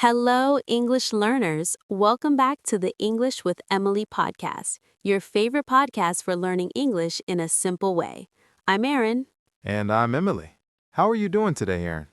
Hello, English learners. Welcome back to the English with Emily podcast, your favorite podcast for learning English in a simple way. I'm Erin. And I'm Emily. How are you doing today, Aaron?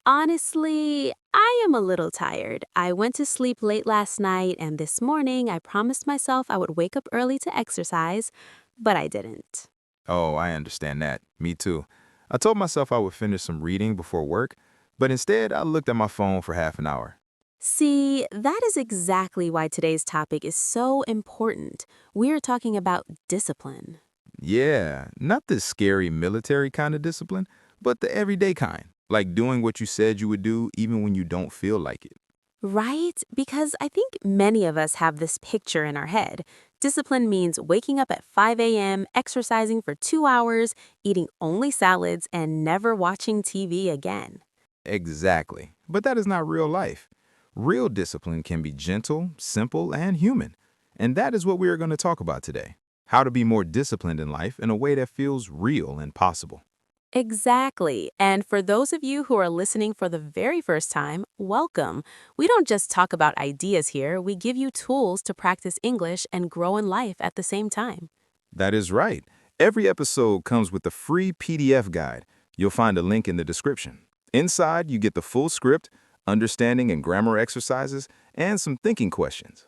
Honestly, I am a little tired. I went to sleep late last night, and this morning I promised myself I would wake up early to exercise, but I didn't. Oh, I understand that. Me too. I told myself I would finish some reading before work, but instead I looked at my phone for half an hour. See, that is exactly why today's topic is so important. We're talking about discipline. Yeah, not the scary military kind of discipline, but the everyday kind, like doing what you said you would do even when you don't feel like it. Right? Because I think many of us have this picture in our head. Discipline means waking up at 5 a.m., exercising for 2 hours, eating only salads, and never watching TV again. Exactly. But that is not real life. Real discipline can be gentle, simple, and human. And that is what we are going to talk about today. How to be more disciplined in life in a way that feels real and possible. Exactly. And for those of you who are listening for the very first time, welcome. We don't just talk about ideas here, we give you tools to practice English and grow in life at the same time. That is right. Every episode comes with a free PDF guide. You'll find a link in the description. Inside, you get the full script, understanding and grammar exercises, and some thinking questions.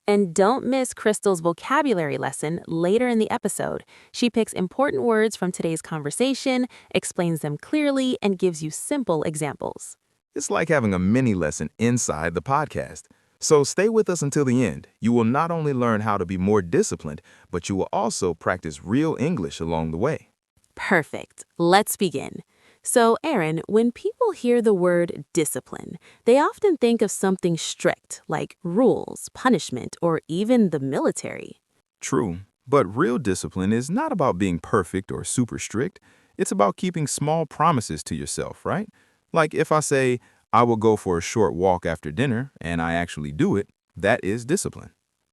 And don't miss Crystal's vocabulary lesson later in the episode. She picks important words from today's conversation, explains them clearly, and gives you simple examples. It's like having a mini lesson inside the podcast. So stay with us until the end. You will not only learn how to be more disciplined, but you will also practice real English along the way. Perfect. Let's begin. So, Erin, when people hear the word discipline, they often think of something strict, like rules, punishment, or even the military. True, but real discipline is not about being perfect or super strict. It's about keeping small promises to yourself, right? Like if I say, I will go for a short walk after dinner, and I actually do it, that is discipline.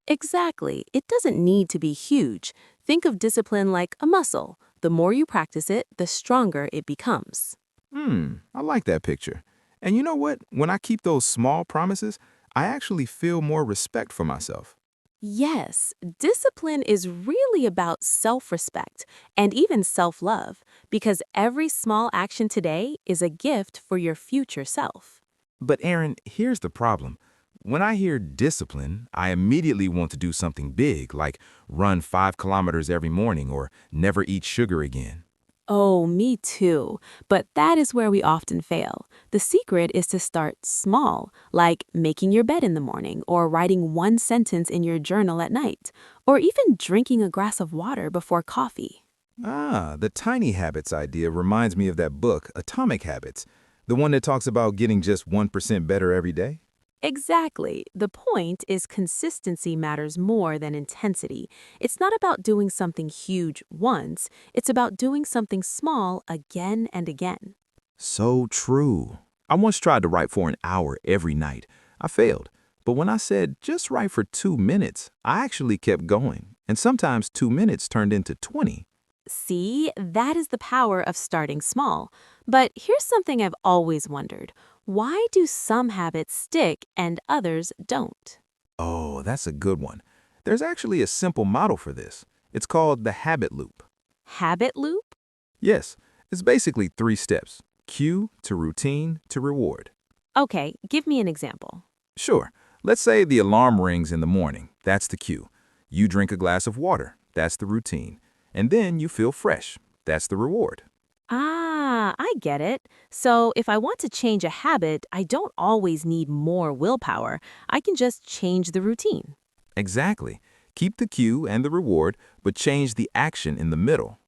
Exactly. It doesn't need to be huge. Think of discipline like a muscle. The more you practice it, the stronger it becomes. I like that picture. And you know what? When I keep those small promises, I actually feel more respect for myself. Yes, discipline is really about self-respect and even self-love because every small action today is a gift for your future self. But Aaron, here's the problem. When I hear discipline, I immediately want to do something big, like run 5 kilometers every morning or never eat sugar again. Oh, me too. But that is where we often fail. The secret is to start small, like making your bed in the morning, or writing one sentence in your journal at night, or even drinking a glass of water before coffee. The tiny habits idea reminds me of that book, Atomic Habits, the one that talks about getting just 1% better every day. Exactly. The point is consistency matters more than intensity. It's not about doing something huge once, it's about doing something small again and again. So true. I once tried to write for an hour every night. I failed. But when I said just write for 2 minutes, I actually kept going. And sometimes 2 minutes turned into 20. See, that is the power of starting small. But here's something I've always wondered. Why do some habits stick and others don't? Oh, that's a good one. There's actually a simple model for this. It's called the habit loop. Habit loop? Yes, it's basically 3 steps: cue to routine to reward. Okay, give me an example. Sure, let's say the alarm rings in the morning. That's the cue. You drink a glass of water. That's the routine. And then you feel fresh. That's the reward. Ah, I get it. So if I want to change a habit, I don't always need more willpower. I can just change the routine. Exactly. Keep the cue and the reward, but change the action in the middle.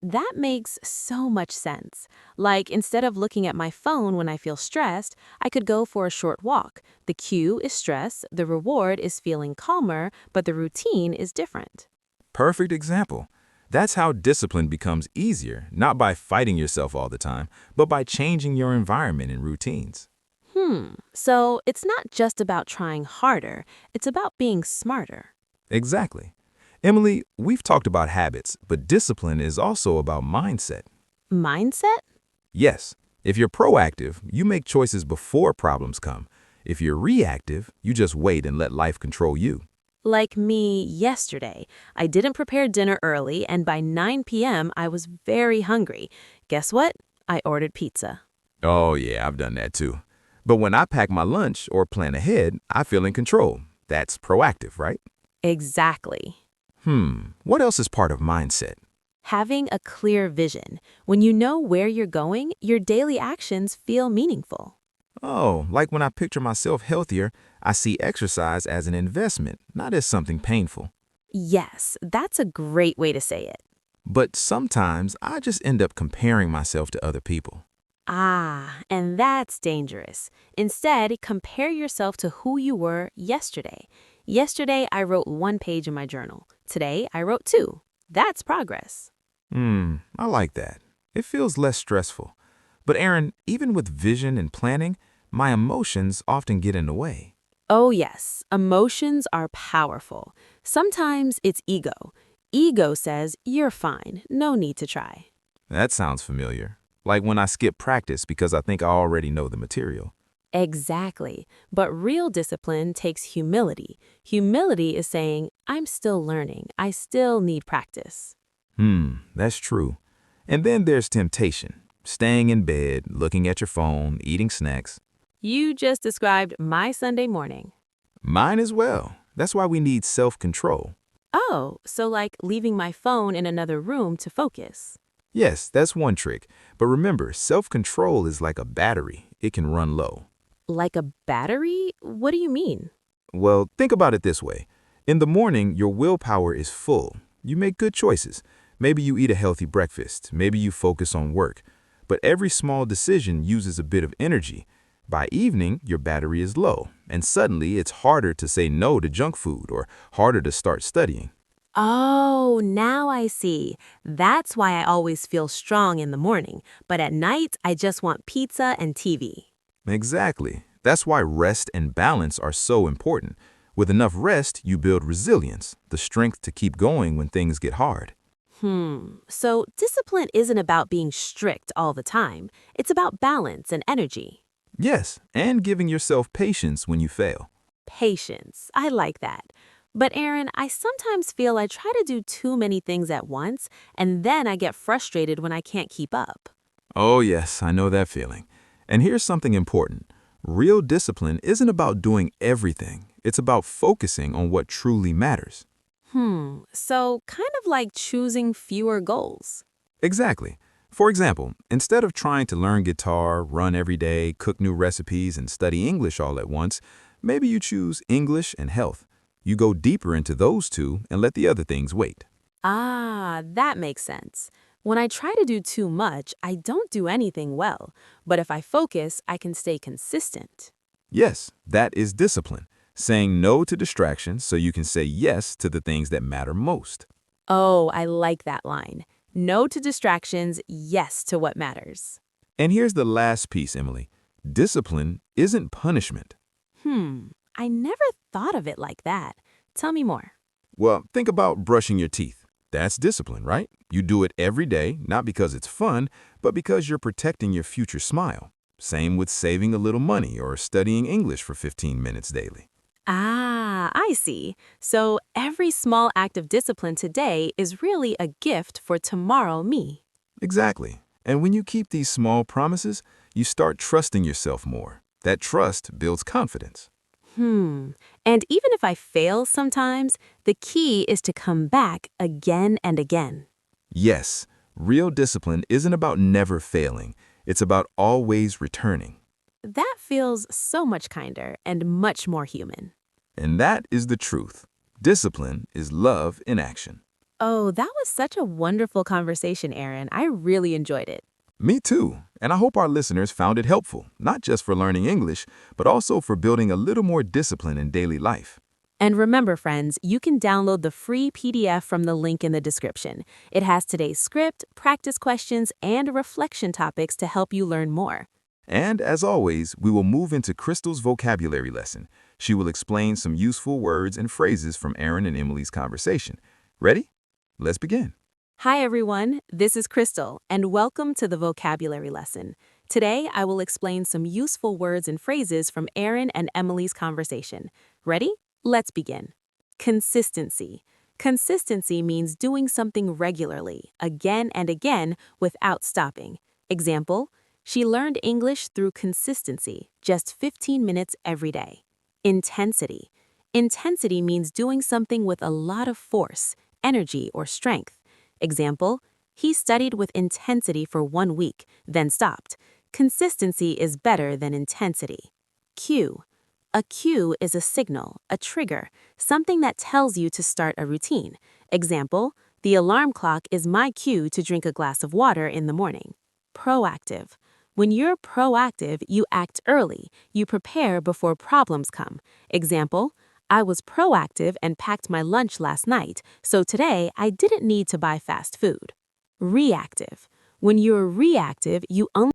That makes so much sense. Like, instead of looking at my phone when I feel stressed, I could go for a short walk. The cue is stress, the reward is feeling calmer, but the routine is different. Perfect example. That's how discipline becomes easier, not by fighting yourself all the time, but by changing your environment and routines. So it's not just about trying harder, it's about being smarter. Exactly. Emily, we've talked about habits, but discipline is also about mindset. Mindset? Yes, if you're proactive, you make choices before problems come. If you're reactive, you just wait and let life control you. Like me yesterday, I didn't prepare dinner early, and by 9 p.m., I was very hungry. Guess what? I ordered pizza. Oh, yeah, I've done that too. But when I pack my lunch or plan ahead, I feel in control. That's proactive, right? Exactly. What else is part of mindset? Having a clear vision. When you know where you're going, your daily actions feel meaningful. Oh, like when I picture myself healthier, I see exercise as an investment, not as something painful. Yes, that's a great way to say it. But sometimes I just end up comparing myself to other people. Ah, and that's dangerous. Instead, compare yourself to who you were yesterday. Yesterday, I wrote 1 page in my journal. Today, I wrote 2. That's progress. I like that. It feels less stressful. But Aaron, even with vision and planning, my emotions often get in the way. Oh, yes, emotions are powerful. Sometimes it's ego. Ego says, you're fine, no need to try. That sounds familiar. Like when I skip practice because I think I already know the material. Exactly. But real discipline takes humility. Humility is saying, I'm still learning. I still need practice. That's true. And then there's temptation. Staying in bed, looking at your phone, eating snacks. You just described my Sunday morning. Mine as well. That's why we need self-control. Oh, so like leaving my phone in another room to focus. Yes, that's one trick. But remember, self-control is like a battery. It can run low. Like a battery? What do you mean? Well, think about it this way. In the morning, your willpower is full. You make good choices. Maybe you eat a healthy breakfast. Maybe you focus on work. But every small decision uses a bit of energy. By evening, your battery is low, and suddenly it's harder to say no to junk food or harder to start studying. Oh, now I see. That's why I always feel strong in the morning, but at night I just want pizza and TV. Exactly. That's why rest and balance are so important. With enough rest, you build resilience, the strength to keep going when things get hard. So discipline isn't about being strict all the time. It's about balance and energy. Yes, and giving yourself patience when you fail. Patience. I like that. But Aaron, I sometimes feel I try to do too many things at once, and then I get frustrated when I can't keep up. Oh, yes, I know that feeling. And here's something important. Real discipline isn't about doing everything. It's about focusing on what truly matters. So kind of like choosing fewer goals. Exactly. For example, instead of trying to learn guitar, run every day, cook new recipes, and study English all at once, maybe you choose English and health. You go deeper into those two and let the other things wait. Ah, that makes sense. When I try to do too much, I don't do anything well. But if I focus, I can stay consistent. Yes, that is discipline. Saying no to distractions so you can say yes to the things that matter most. Oh, I like that line. No to distractions, yes to what matters. And here's the last piece, Emily. Discipline isn't punishment. I never thought of it like that. Tell me more. Well, think about brushing your teeth. That's discipline, right? You do it every day, not because it's fun, but because you're protecting your future smile. Same with saving a little money or studying English for 15 minutes daily. Ah, I see. So every small act of discipline today is really a gift for tomorrow me. Exactly. And when you keep these small promises, you start trusting yourself more. That trust builds confidence. And even if I fail sometimes, the key is to come back again and again. Yes, real discipline isn't about never failing. It's about always returning. That feels so much kinder and much more human. And that is the truth. Discipline is love in action. Oh, that was such a wonderful conversation, Aaron. I really enjoyed it. Me too. And I hope our listeners found it helpful, not just for learning English, but also for building a little more discipline in daily life. And remember, friends, you can download the free PDF from the link in the description. It has today's script, practice questions, and reflection topics to help you learn more. And as always, we will move into Crystal's vocabulary lesson. She will explain some useful words and phrases from Aaron and Emily's conversation. Ready? Let's begin. Hi, everyone. This is Crystal, and welcome to the vocabulary lesson. Today, I will explain some useful words and phrases from Aaron and Emily's conversation. Ready? Let's begin. Consistency. Consistency means doing something regularly, again and again, without stopping. Example, she learned English through consistency, just 15 minutes every day. Intensity. Intensity means doing something with a lot of force, energy, or strength. Example, he studied with intensity for 1 week, then stopped. Consistency is better than intensity. Cue. A cue is a signal, a trigger, something that tells you to start a routine. Example, the alarm clock is my cue to drink a glass of water in the morning. Proactive. When you're proactive, you act early. You prepare before problems come. Example, I was proactive and packed my lunch last night, so today I didn't need to buy fast food. Reactive. When you're reactive, you only